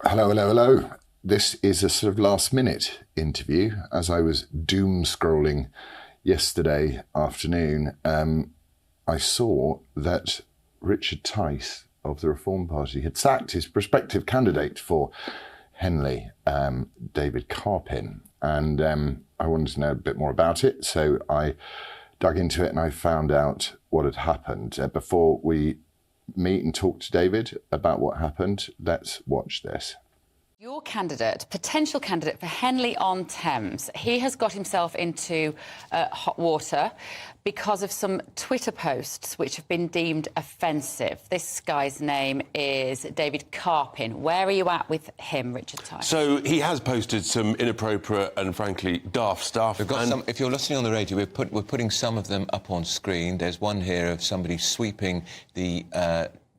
Hello, hello, hello. This is a sort of last-minute interview. As I was doom scrolling yesterday afternoon, I saw that Richard Tice of the Reform Party had sacked his prospective candidate for Henley, David Carpin, and I wanted to know a bit more about it, so I dug into it and I found out what had happened. Before we meet and talk to David about what happened, let's watch this. Your candidate, potential candidate for Henley-on-Thames, he has got himself into hot water because of some Twitter posts which have been deemed offensive. This guy's name is David Carpin. Where are you at with him, Richard Tice? So he has posted some inappropriate and frankly daft stuff. We've got some, if you're listening on the radio, we're putting some of them up on screen. There's one here of somebody sweeping the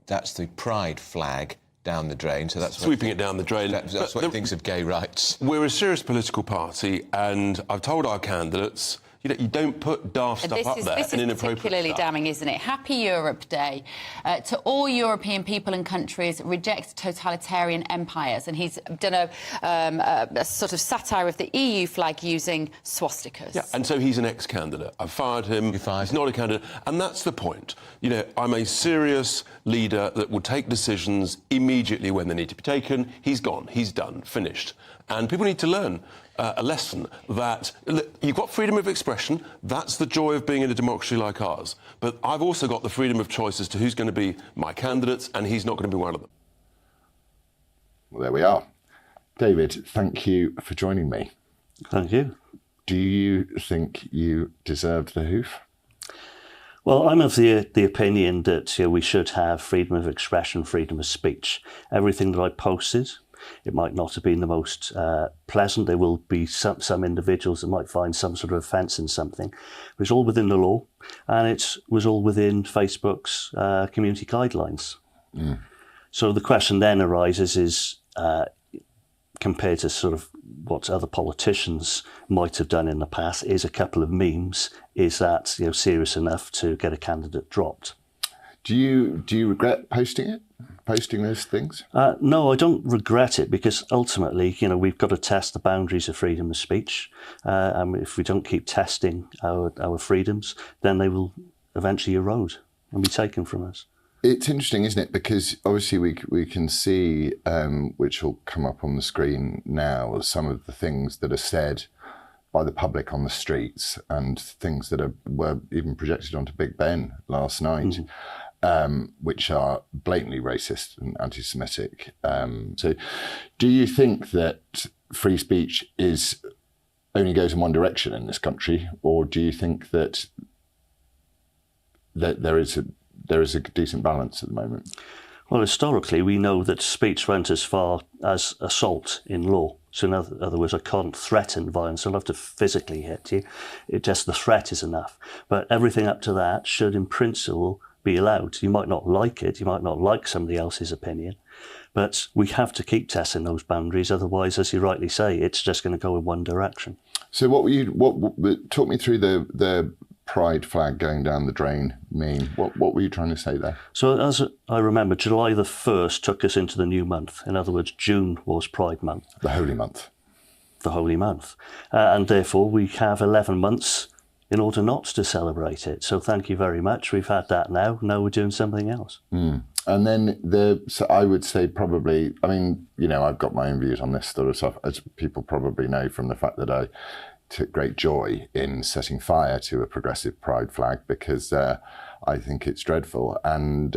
that's the pride flag down the drain, so that's sweeping it down the drain. That's what he thinks of gay rights. We're a serious political party, and I've told our candidates, you don't put daft stuff up there. This is particularly damning, isn't it? Happy Europe Day. To all European people and countries, reject totalitarian empires. And he's done a sort of satire of the EU flag using swastikas. Yeah, and so he's an ex-candidate. I've fired him. You fired He's not a candidate. And that's the point. I'm a serious leader that will take decisions immediately when they need to be taken. He's gone. He's done. Finished. And people need to learn a lesson that you've got freedom of expression. That's the joy of being in a democracy like ours. But I've also got the freedom of choice as to who's going to be my candidates, and he's not going to be one of them. Well, there we are. David, thank you for joining me. Thank you. Do you think you deserved the hoof? Well, I'm of the opinion that we should have freedom of expression, freedom of speech. Everything that I posted, it might not have been the most pleasant. There will be some individuals that might find some sort of offence in something. It was all within the law, and it was all within Facebook's community guidelines. Mm. So the question then arises is, compared to sort of what other politicians might have done in the past, is a couple of memes, is that serious enough to get a candidate dropped? Do you regret posting those things? No, I don't regret it, because ultimately, we've got to test the boundaries of freedom of speech. And if we don't keep testing our freedoms, then they will eventually erode and be taken from us. It's interesting, isn't it? Because obviously we can see, which will come up on the screen now, some of the things that are said by the public on the streets and things that were even projected onto Big Ben last night. Mm-hmm. Which are blatantly racist and anti-Semitic. So do you think that free speech only goes in one direction in this country, or do you think that there is a decent balance at the moment? Well, historically, we know that speech went as far as assault in law. So in other words, I can't threaten violence. I don't have to physically hit you. The threat is enough. But everything up to that should, in principle, be allowed. You might not like it, you might not like somebody else's opinion, but we have to keep testing those boundaries. Otherwise, as you rightly say, it's just going to go in one direction. So talk me through the pride flag going down the drain meme. What were you trying to say there? So as I remember, July the 1st took us into the new month. In other words, June was Pride Month. The Holy Month. The Holy Month. And therefore we have 11 months in order not to celebrate it. So thank you very much. We've had that now. Now we're doing something else. Mm. And then so I would say probably, I've got my own views on this sort of stuff, as people probably know from the fact that I took great joy in setting fire to a progressive pride flag, because I think it's dreadful. And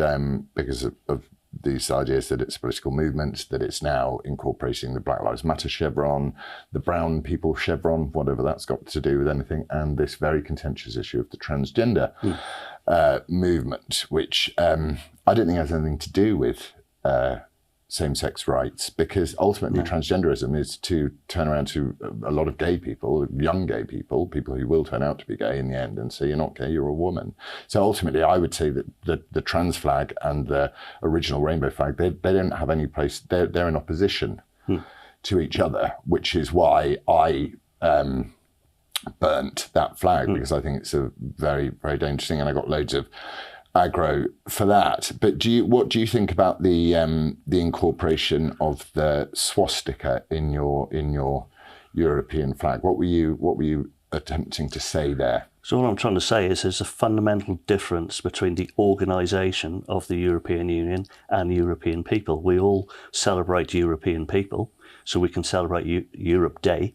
because of these ideas that it's a political movement, that it's now incorporating the Black Lives Matter chevron, the brown people chevron, whatever that's got to do with anything, and this very contentious issue of the transgender movement, which I don't think has anything to do with same-sex rights, because ultimately transgenderism is to turn around to a lot of gay people, young gay people who will turn out to be gay in the end, and say, you're not gay, you're a woman. So ultimately, I would say that the trans flag and the original rainbow flag, they don't have any place, they're in opposition to each other, which is why I burnt that flag, because I think it's a very, very dangerous thing, and I got loads of aggro for that. But what do you think about the incorporation of the swastika in your European flag? What were you attempting to say there? So what I'm trying to say is there's a fundamental difference between the organisation of the European Union and European people. We all celebrate European people, so we can celebrate Europe Day,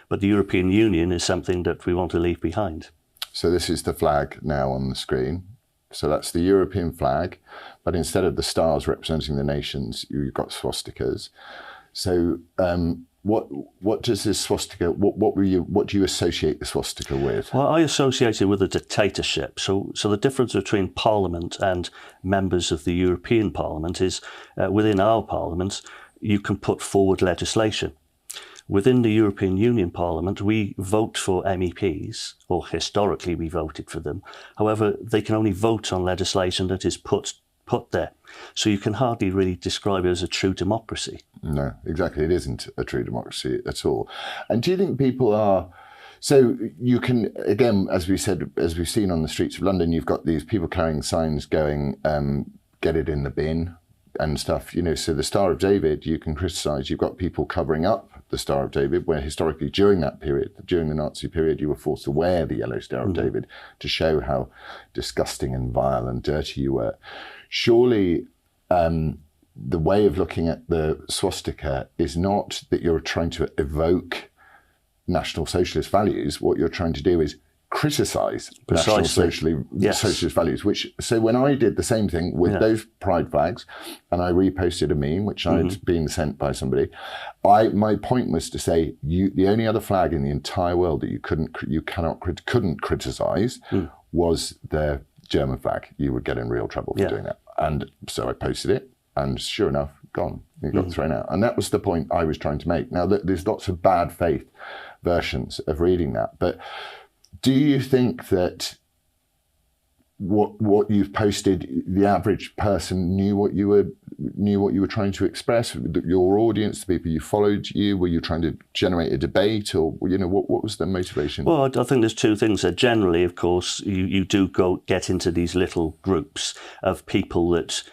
but the European Union is something that we want to leave behind. So this is the flag now on the screen. So that's the European flag, but instead of the stars representing the nations, you've got swastikas. So what does this swastika? What do you associate the swastika with? Well, I associate it with a dictatorship. So the difference between Parliament and members of the European Parliament is within our Parliament, you can put forward legislation. Within the European Union Parliament, we vote for MEPs, or historically we voted for them. However, they can only vote on legislation that is put there. So you can hardly really describe it as a true democracy. No, exactly. It isn't a true democracy at all. And do you think people are... So you can, again, as we've seen on the streets of London, you've got these people carrying signs going, get it in the bin and stuff. So the Star of David, you can criticise. You've got people covering up the Star of David, where historically during that period, during the Nazi period, you were forced to wear the yellow Star of David to show how disgusting and vile and dirty you were. Surely the way of looking at the swastika is not that you're trying to evoke National Socialist values. What you're trying to do is criticise National Socialist values. So when I did the same thing with those pride flags, and I reposted a meme which I'd been sent by somebody, my point was to say the only other flag in the entire world that you couldn't criticise was the German flag. You would get in real trouble for doing that. And so I posted it, and sure enough, gone. It got thrown out. And that was the point I was trying to make. Now, there's lots of bad faith versions of reading that, but do you think that what you've posted, the average person knew what you were trying to express? Your audience, the people you followed you, were you trying to generate a debate, or what was the motivation? Well, I think there's two things there. Generally, of course, you do get into these little groups of people that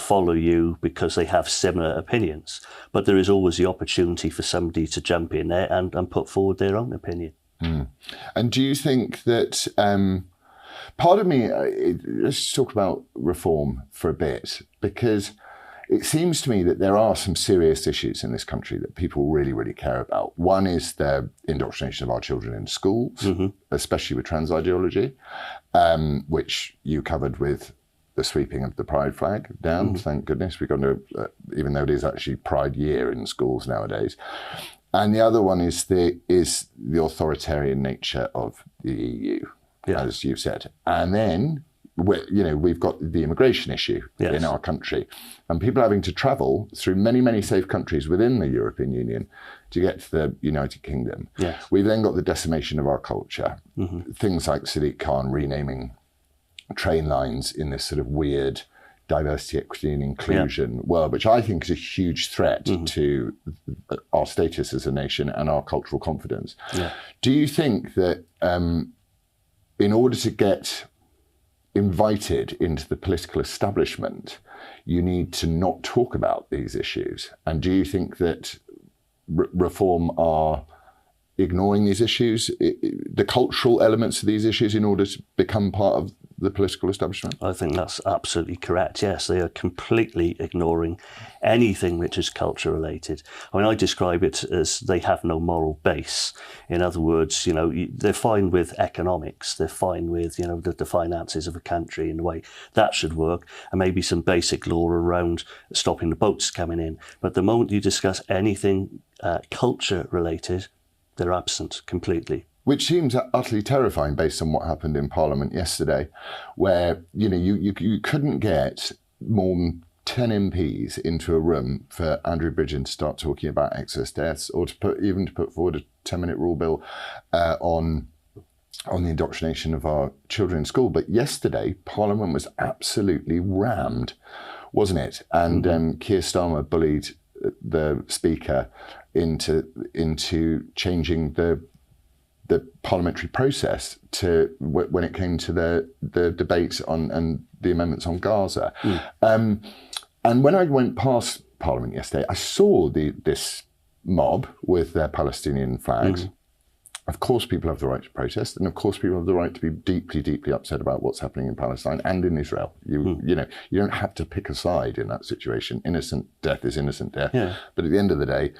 follow you because they have similar opinions, but there is always the opportunity for somebody to jump in there and put forward their own opinion. And do you think that part of me, let's talk about reform for a bit, because it seems to me that there are some serious issues in this country that people really, really care about. One is the indoctrination of our children in schools, especially with trans ideology, which you covered with the sweeping of the pride flag down. Thank goodness. We've got to, even though it is actually Pride Year in schools nowadays. And the other one is the authoritarian nature of the EU, as you've said. And then, we've got the immigration issue in our country, and people having to travel through many, many safe countries within the European Union to get to the United Kingdom. Yes. We've then got the decimation of our culture. Things like Sadiq Khan renaming train lines in this sort of weird diversity, equity and inclusion world, which I think is a huge threat to our status as a nation and our cultural confidence. Do you think that in order to get invited into the political establishment, you need to not talk about these issues? And do you think that Reform are ignoring these issues, the cultural elements of these issues, in order to become part of the political establishment? I think that's absolutely correct. Yes, they are completely ignoring anything which is culture related. I mean, I describe it as they have no moral base. In other words, they're fine with economics, they're fine with, the finances of a country and the way that should work, and maybe some basic law around stopping the boats coming in. But the moment you discuss anything culture related, they're absent completely. Which seems utterly terrifying based on what happened in Parliament yesterday, where you couldn't get more than 10 MPs into a room for Andrew Bridgen to start talking about excess deaths, or to put forward a 10-minute rule bill on the indoctrination of our children in school. But yesterday, Parliament was absolutely rammed, wasn't it? And Keir Starmer bullied the Speaker into changing the the parliamentary process to when it came to the debate on and the amendments on Gaza. And when I went past Parliament yesterday, I saw this mob with their Palestinian flags. Of course, people have the right to protest, and of course, people have the right to be deeply, deeply upset about what's happening in Palestine and in Israel. You know, you don't have to pick a side in that situation. Innocent death is innocent death. Yeah. But at the end of the day,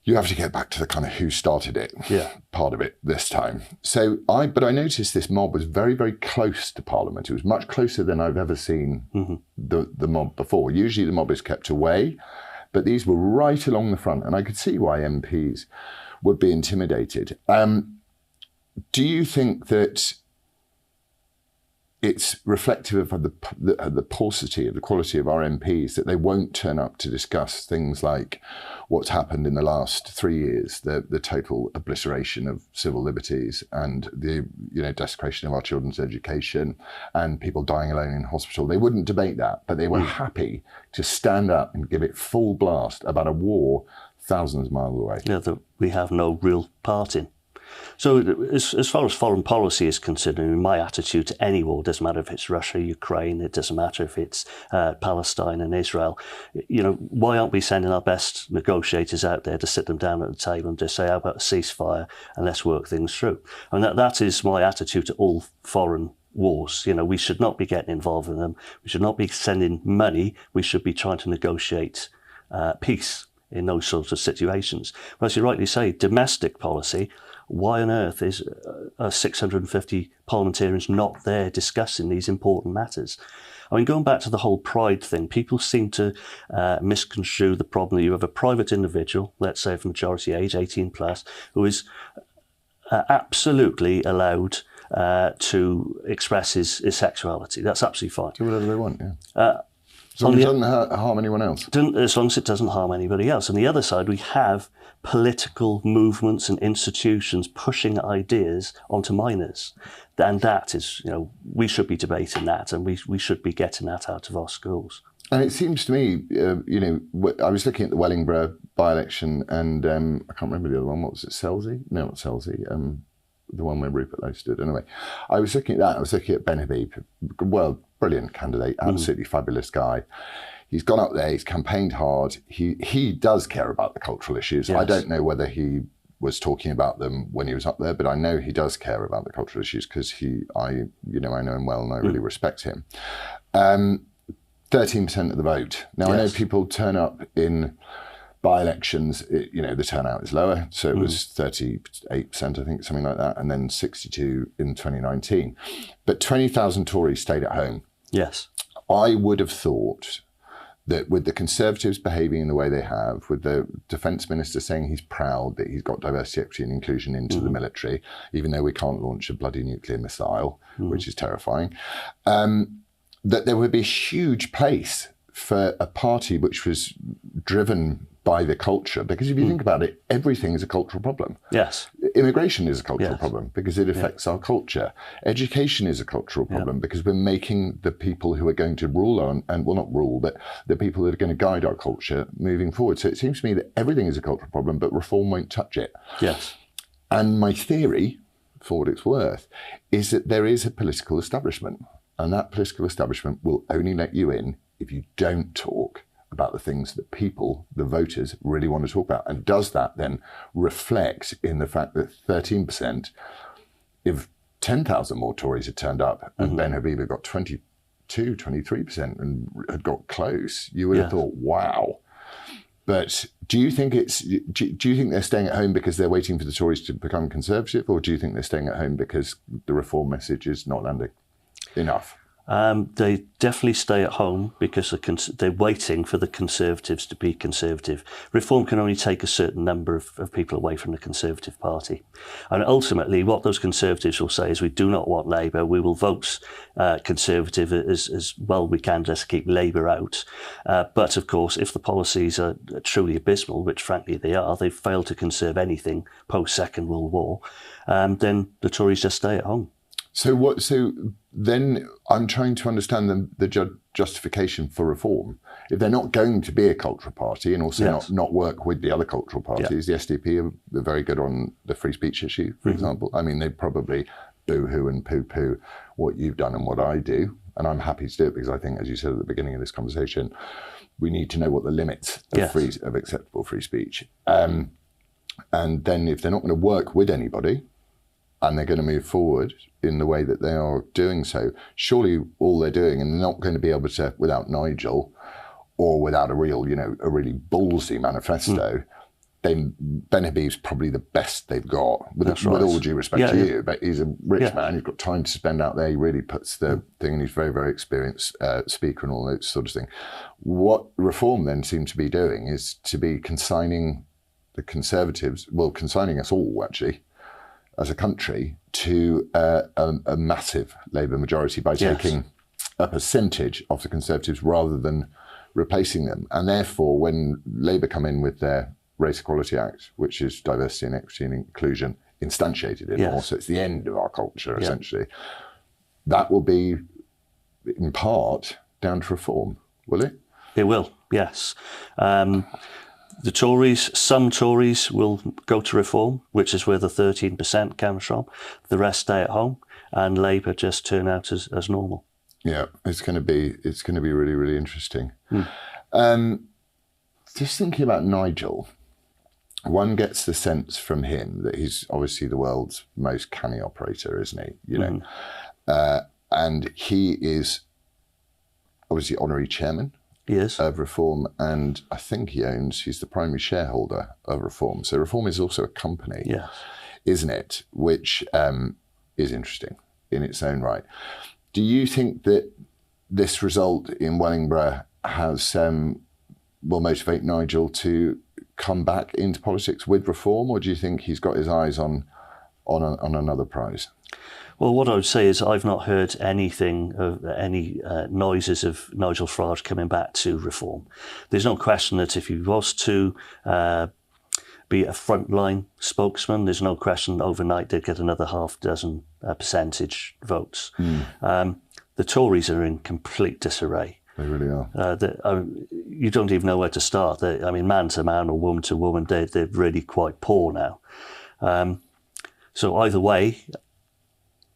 you have to get back to the kind of who started it part of it this time. But I noticed this mob was very, very close to Parliament. It was much closer than I've ever seen the mob before. Usually the mob is kept away, but these were right along the front, and I could see why MPs would be intimidated. Do you think that it's reflective of the paucity of the quality of our MPs that they won't turn up to discuss things like what's happened in the last 3 years, the total obliteration of civil liberties and the desecration of our children's education and people dying alone in hospital? They wouldn't debate that, but they were happy to stand up and give it full blast about a war thousands of miles away. Yeah, that we have no real part in. So as far as foreign policy is concerned, my attitude to any war, doesn't matter if it's Russia, Ukraine, it doesn't matter if it's Palestine and Israel, why aren't we sending our best negotiators out there to sit them down at the table and just say, how about a ceasefire and let's work things through? And that is my attitude to all foreign wars. We should not be getting involved in them. We should not be sending money. We should be trying to negotiate peace in those sorts of situations. But as you rightly say, domestic policy, why on earth is 650 parliamentarians not there discussing these important matters? I mean, going back to the whole pride thing, people seem to misconstrue the problem that you have a private individual, let's say of majority age, 18 plus, who is absolutely allowed to express his sexuality. That's absolutely fine. Do whatever they want, yeah. As long as it doesn't harm anyone else. As long as it doesn't harm anybody else. On the other side, we have political movements and institutions pushing ideas onto minors. And that is, we should be debating that, and we should be getting that out of our schools. And it seems to me, I was looking at the Wellingborough by-election, and I can't remember the other one. What was it, Selsey? No, not Selsey. The one where Rupert Lowe stood. Anyway, I was looking at that. I was looking at Ben Habib. Well, brilliant candidate, absolutely fabulous guy. He's gone up there, he's campaigned hard. He does care about the cultural issues. Yes. I don't know whether he was talking about them when he was up there, but I know he does care about the cultural issues because I know him well and I really respect him. 13% of the vote. Now, I know people turn up in by-elections, the turnout is lower. So it was 38%, I think, something like that, and then 62 in 2019. But 20,000 Tories stayed at home. Yes. I would have thought that with the Conservatives behaving in the way they have, with the Defence Minister saying he's proud that he's got diversity, equity and inclusion into the military, even though we can't launch a bloody nuclear missile, which is terrifying, that there would be a huge place for a party which was driven by the culture, because if you think about it, everything is a cultural problem. Yes. Immigration is a cultural problem because it affects our culture. Education is a cultural problem because we're making the people who are going to rule on, and well, not rule, but the people that are going to guide our culture moving forward. So it seems to me that everything is a cultural problem, but reform won't touch it. Yes. And my theory, for what it's worth, is that there is a political establishment, and that political establishment will only let you in if you don't talk about the things that people, the voters, really want to talk about. And does that then reflect in the fact that 13%, if 10,000 more Tories had turned up and Ben Habib had got 22, 23% and had got close, you would have thought, wow. But do you think do you think they're staying at home because they're waiting for the Tories to become Conservative, or do you think they're staying at home because the reform message is not landing enough? They definitely stay at home because they're waiting for the Conservatives to be Conservative. Reform can only take a certain number of people away from the Conservative Party. And ultimately, what those Conservatives will say is, we do not want Labour. We will vote Conservative as well we can just to keep Labour out. But of course, if the policies are truly abysmal, which frankly they are, they've failed to conserve anything post-Second World War, then the Tories just stay at home. So then I'm trying to understand the justification for reform. if they're not going to be a cultural party and also Yes. not work with the other cultural parties, the SDP are very good on the free speech issue, for example. I mean, they probably boo-hoo and poo-poo what you've done and what I do. And I'm happy to do it because I think, as you said at the beginning of this conversation, we need to know what the limits of, of acceptable free speech. And then if they're not going to work with anybody and they're going to move forward in the way that they are doing so, surely all they're doing, and they're not going to be able to, without Nigel or without a real, a really ballsy manifesto, then Ben Habib's probably the best they've got, with all due respect to you. But he's a rich man, he's got time to spend out there, he really puts the thing, and he's very, very experienced speaker and all that sort of thing. What Reform then seems to be doing is to be consigning the Conservatives, consigning us all actually, as a country, to a massive Labour majority by taking a percentage of the Conservatives rather than replacing them. And therefore, when Labour come in with their Race Equality Act, which is diversity and equity and inclusion instantiated in law, so it's the end of our culture, essentially. That will be, in part, down to Reform, will it? It will, yes. The Tories, some Tories will go to Reform, which is where the 13% comes from. The rest stay at home, and Labour just turn out as normal. Yeah, it's going to be really, really interesting. Just thinking about Nigel, one gets the sense from him that he's obviously the world's most canny operator, isn't he? And he is obviously honorary chairman of Reform, and I think he's the primary shareholder of Reform. So Reform is also a company, isn't it? Which is interesting in its own right. Do you think that this result in Wellingborough will motivate Nigel to come back into politics with Reform, or do you think he's got his eyes on another prize? Well, what I would say is I've not heard anything of any noises of Nigel Farage coming back to Reform. There's no question that if he was to be a frontline spokesman, there's no question overnight they'd get another half dozen percentage votes. The Tories are in complete disarray. They really are. You don't even know where to start. Man to man or woman to woman, they're really quite poor now. So either way,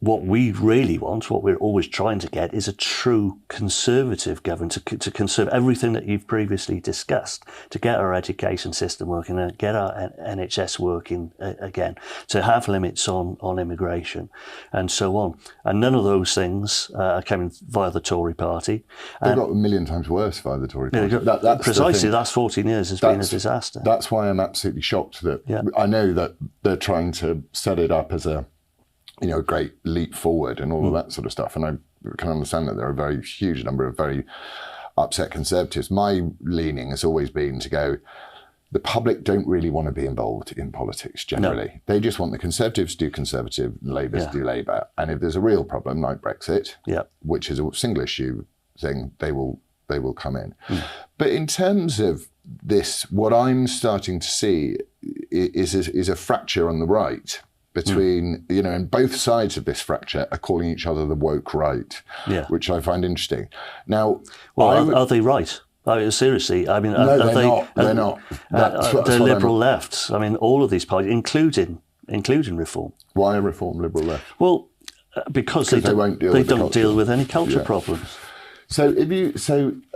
what we really want, what we're always trying to get, is a true Conservative government to conserve everything that you've previously discussed, to get our education system working, get our NHS working again, to have limits on immigration and so on. And none of those things are coming via the Tory party. They've got a million times worse via the Tory party. That's precisely, the last 14 years has been a disaster. That's why I'm absolutely shocked that I know that they're trying to set it up as a great leap forward and all of that sort of stuff. And I can understand that there are a very huge number of very upset Conservatives. My leaning has always been to go, the public don't really want to be involved in politics generally. No. They just want the Conservatives to do Conservative, Labour to do Labour. And if there's a real problem like Brexit, which is a single issue thing, they will come in. But in terms of this, what I'm starting to see is a fracture on the right between, and both sides of this fracture are calling each other the woke right, which I find interesting. Now, are they right? Seriously, no, they're not. The liberal left. All of these parties, including Reform. Why a Reform liberal left? Well, because they don't deal with any culture problems. So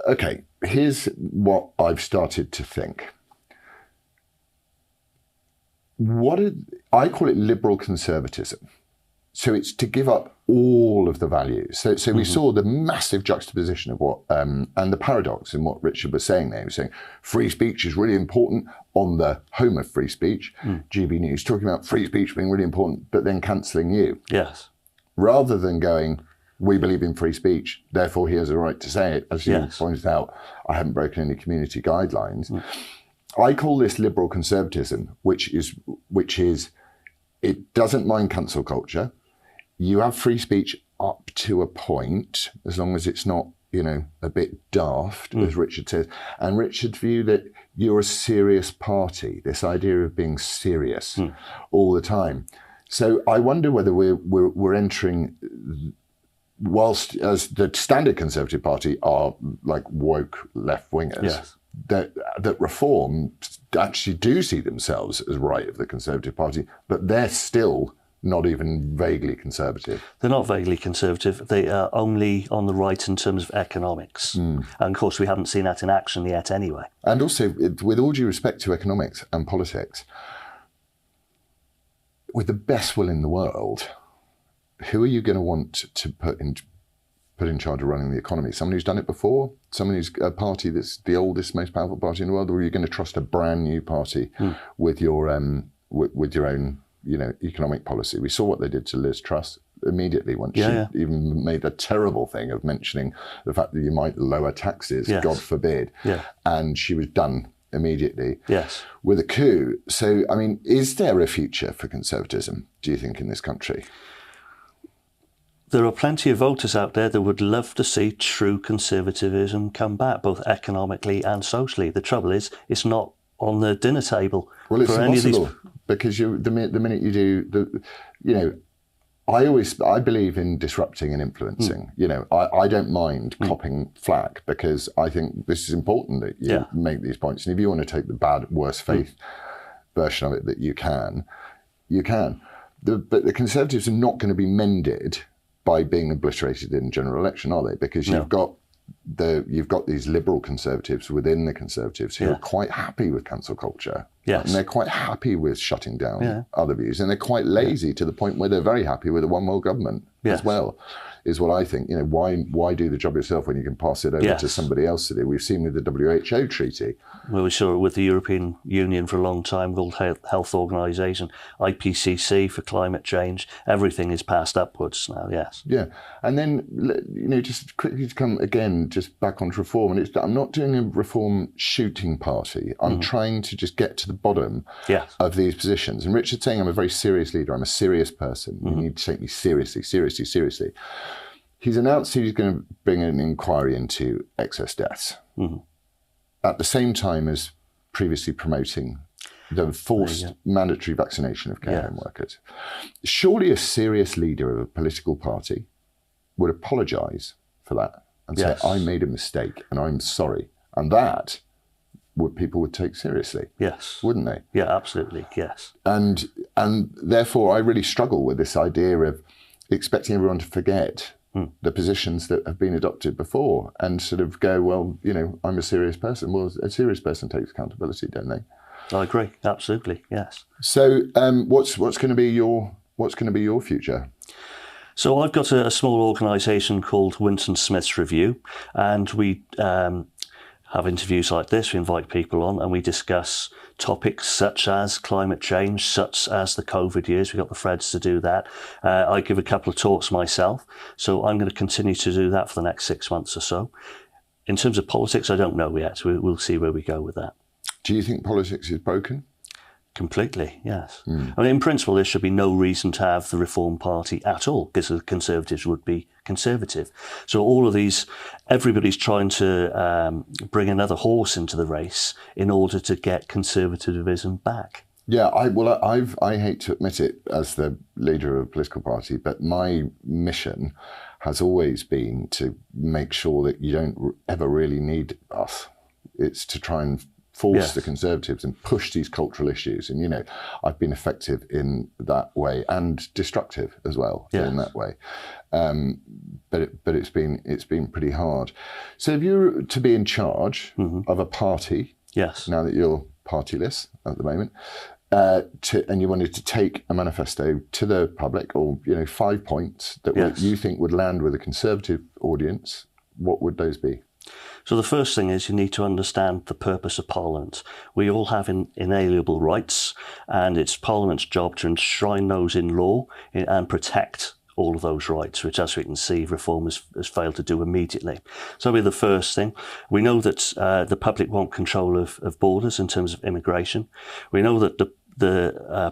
okay, here's what I've started to think. I call it liberal conservatism. So it's to give up all of the values. So we saw the massive juxtaposition of what, and the paradox in what Richard was saying there. He was saying free speech is really important on the home of free speech. GB News talking about free speech being really important, but then cancelling you. Yes. Rather than going, we believe in free speech, therefore he has a right to say it. As you pointed out, I haven't broken any community guidelines. I call this liberal conservatism, which is it doesn't mind cancel culture. You have free speech up to a point, as long as it's not, a bit daft, as Richard says. And Richard's view that you're a serious party, this idea of being serious all the time. So I wonder whether we're entering whilst as the standard Conservative Party are like woke left-wingers, Yes. that Reform actually do see themselves as right of the Conservative Party, but they're still not even vaguely conservative. They're not vaguely conservative. They are only on the right in terms of economics. And of course, we haven't seen that in action yet anyway. And also, with all due respect to economics and politics, with the best will in the world, who are you going to want to put in charge of running the economy? Someone who's done it before? Someone who's a party that's the oldest, most powerful party in the world? Or are you going to trust a brand new party with your own, economic policy? We saw what they did to Liz Truss immediately once she even made the terrible thing of mentioning the fact that you might lower taxes, God forbid. Yeah. And she was done immediately with a coup. So, I mean, is there a future for conservatism, do you think, in this country? There are plenty of voters out there that would love to see true conservatism come back, both economically and socially. The trouble is, it's not on the dinner table. Well, it's for impossible any of these... because the minute you do, I believe in disrupting and influencing. I don't mind copping flack because I think this is important that you make these points. And if you want to take the worst faith version of it that you can. But the Conservatives are not going to be mended by being obliterated in a general election, are they? Because you've got these liberal Conservatives within the Conservatives who are quite happy with cancel culture. Yes. And they're quite happy with shutting down other views. And they're quite lazy to the point where they're very happy with a one world government as well, is what I think. Why do the job yourself when you can pass it over to somebody else to do? We've seen with the WHO treaty. Well, we saw it with the European Union for a long time, World Health Organization, IPCC for climate change. Everything is passed upwards now, yes. Yeah. And then, just quickly to come again, just back onto Reform. And I'm not doing a Reform shooting party. I'm trying to just get to the bottom of these positions. And Richard's saying I'm a very serious leader. I'm a serious person. You need to take me seriously, seriously, seriously. He's announced he's going to bring an inquiry into excess deaths. At the same time as previously promoting the forced mandatory vaccination of care home workers. Surely a serious leader of a political party would apologise for that and say, I made a mistake and I'm sorry. And that people would take seriously. Yes. Wouldn't they? Yeah, absolutely, yes. And therefore I really struggle with this idea of expecting everyone to forget the positions that have been adopted before and sort of go, well, I'm a serious person. Well, a serious person takes accountability, don't they? I agree, absolutely, yes. So, what's going to be your future? So I've got a small organisation called Winton Smith's Review, and we have interviews like this. We invite people on and we discuss topics such as climate change, such as the COVID years. We've got the Freds to do that. I give a couple of talks myself, so I'm going to continue to do that for the next 6 months or so. In terms of politics, I don't know yet. We'll see where we go with that. Do you think politics is broken? Completely, yes. I mean, in principle, there should be no reason to have the Reform Party at all, because the Conservatives would be conservative. So all of these, everybody's trying to bring another horse into the race in order to get conservatism back. Yeah, I hate to admit it as the leader of a political party, but my mission has always been to make sure that you don't ever really need us. It's to try and force the Conservatives and push these cultural issues. And, I've been effective in that way and destructive as well in that way. But it's been pretty hard. So if you were to be in charge of a party, now that you're partyless at the moment, and you wanted to take a manifesto to the public, or 5 points that you think would land with a Conservative audience, what would those be? So the first thing is you need to understand the purpose of Parliament. We all have inalienable rights, and it's Parliament's job to enshrine those in law and protect all of those rights, which, as we can see, Reform has failed to do immediately. So that'll be the first thing. We know that the public want control of borders in terms of immigration. We know that the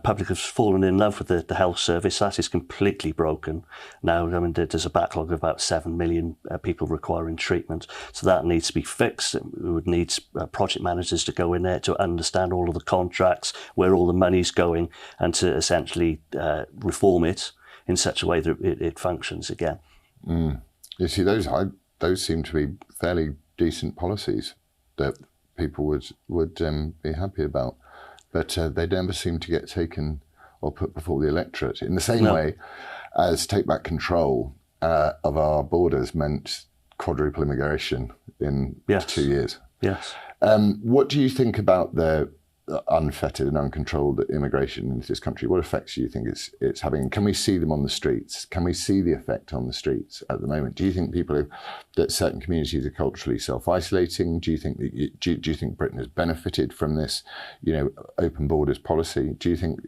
public has fallen in love with the health service. That is completely broken now. I mean, there's a backlog of about 7 million people requiring treatment. So that needs to be fixed. We would need project managers to go in there to understand all of the contracts, where all the money's going, and to essentially reform it in such a way that it functions again. You see, those seem to be fairly decent policies that people would be happy about, but they never seem to get taken or put before the electorate in the same way as take back control of our borders meant quadruple immigration in 2 years. Yes. What do you think about the unfettered and uncontrolled immigration into this country? What effects do you think it's having? Can we see them on the streets? Can we see the effect on the streets at the moment? Do you think that certain communities are culturally self-isolating? Do you think do you think Britain has benefited from this, open borders policy? Do you think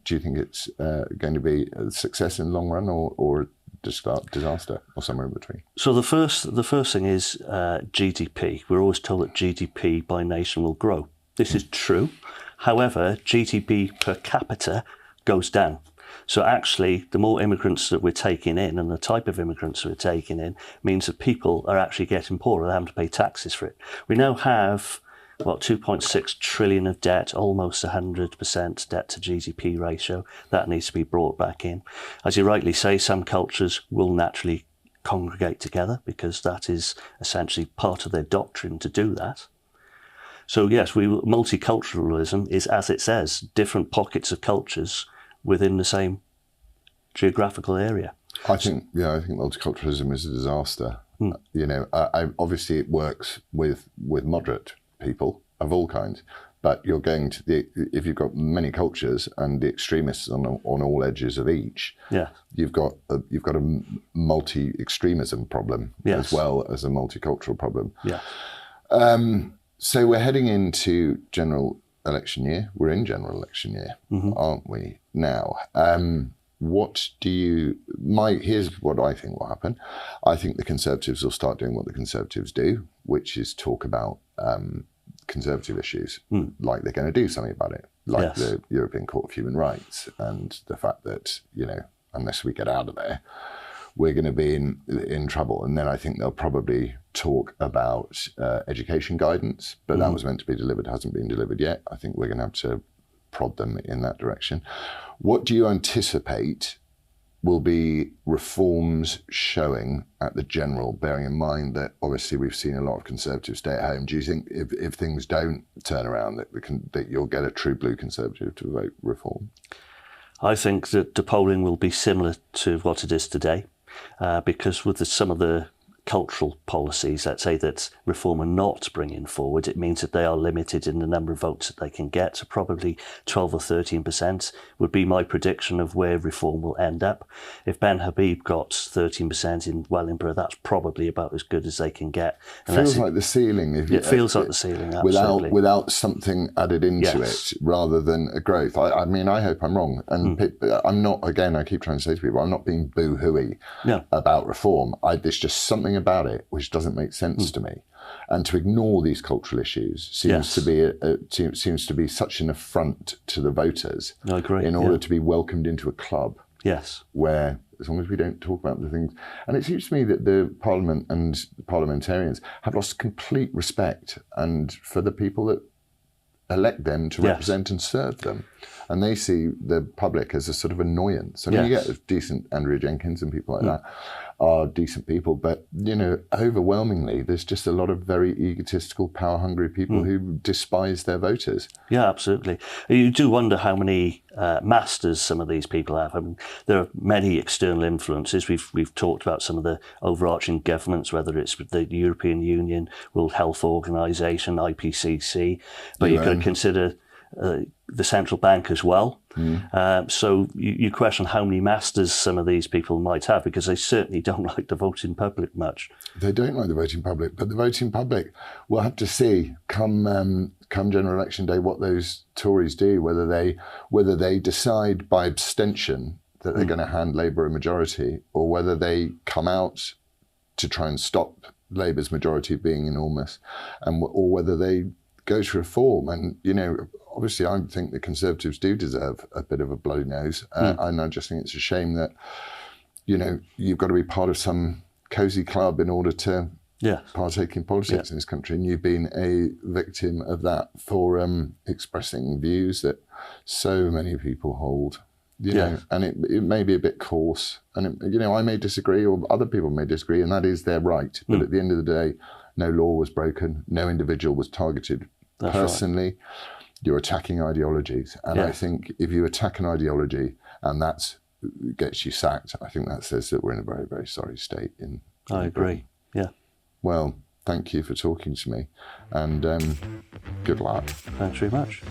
it's going to be a success in the long run, or disaster, or somewhere in between? So the first thing is GDP. We're always told that GDP by nation will grow. This is true. However, GDP per capita goes down. So actually, the more immigrants that we're taking in and the type of immigrants that we're taking in means that people are actually getting poorer. They're having to pay taxes for it. We now have, 2.6 trillion of debt, almost 100% debt to GDP ratio. That needs to be brought back in. As you rightly say, some cultures will naturally congregate together because that is essentially part of their doctrine to do that. So yes, multiculturalism is, as it says, different pockets of cultures within the same geographical area. I think multiculturalism is a disaster. Obviously it works with moderate people of all kinds, but you're going to if you've got many cultures and the extremists on all edges of each, you've got a multi-extremism problem as well as a multicultural problem. So we're heading into general election year. We're in general election year, aren't we now? Here's what I think will happen. I think the Conservatives will start doing what the Conservatives do, which is talk about conservative issues, like they're going to do something about it, like the European Court of Human Rights and the fact that, unless we get out of there, we're going to be in trouble. And then I think they'll probably talk about education guidance, but that was meant to be delivered, hasn't been delivered yet. I think we're going to have to prod them in that direction. What do you anticipate will be reforms showing at the general, bearing in mind that obviously we've seen a lot of Conservatives stay at home? Do you think if things don't turn around that you'll get a true blue Conservative to vote reform? I think that the polling will be similar to what it is today. Because with some of the cultural policies, let's say, that Reform are not bringing forward, it means that they are limited in the number of votes that they can get. So probably 12 or 13% would be my prediction of where Reform will end up. If Ben Habib got 13% in Wellingborough, that's probably about as good as they can get. Feels like the ceiling. It feels like the ceiling, absolutely. Without something added into it, rather than a growth. I mean, I hope I'm wrong. And I'm not, again, I keep trying to say to people, I'm not being boo-hooey about Reform. There's just something about it which doesn't make sense to me, and to ignore these cultural issues seems to be such an affront to the voters. I agree. In order to be welcomed into a club, where as long as we don't talk about the things, and it seems to me that the Parliament and the parliamentarians have lost complete respect and for the people that elect them to represent and serve them. And they see the public as a sort of annoyance. I mean, you get decent Andrea Jenkins and people like that are decent people, but, overwhelmingly, there's just a lot of very egotistical, power-hungry people who despise their voters. Yeah, absolutely. You do wonder how many masters some of these people have. I mean, there are many external influences. We've talked about some of the overarching governments, whether it's the European Union, World Health Organization, IPCC, but you've got to consider the central bank as well. So you question how many masters some of these people might have, because they certainly don't like the voting public much. They don't like the voting public, but the voting public will have to see come general election day what those Tories do, whether they decide by abstention that they're going to hand Labour a majority, or whether they come out to try and stop Labour's majority being enormous, or whether they go to reform. And obviously, I think the Conservatives do deserve a bit of a bloody nose. And I just think it's a shame that, you've got to be part of some cosy club in order to partake in politics in this country. And you've been a victim of that for expressing views that so many people hold. You know, and it may be a bit coarse, and you know, I may disagree, or other people may disagree, and that is their right. But at the end of the day, no law was broken, no individual was targeted personally. Right. You're attacking ideologies, and I think if you attack an ideology and that gets you sacked, I think that says that we're in a very, very sorry state. I agree. Yeah. Well, thank you for talking to me, and good luck. Thanks very much.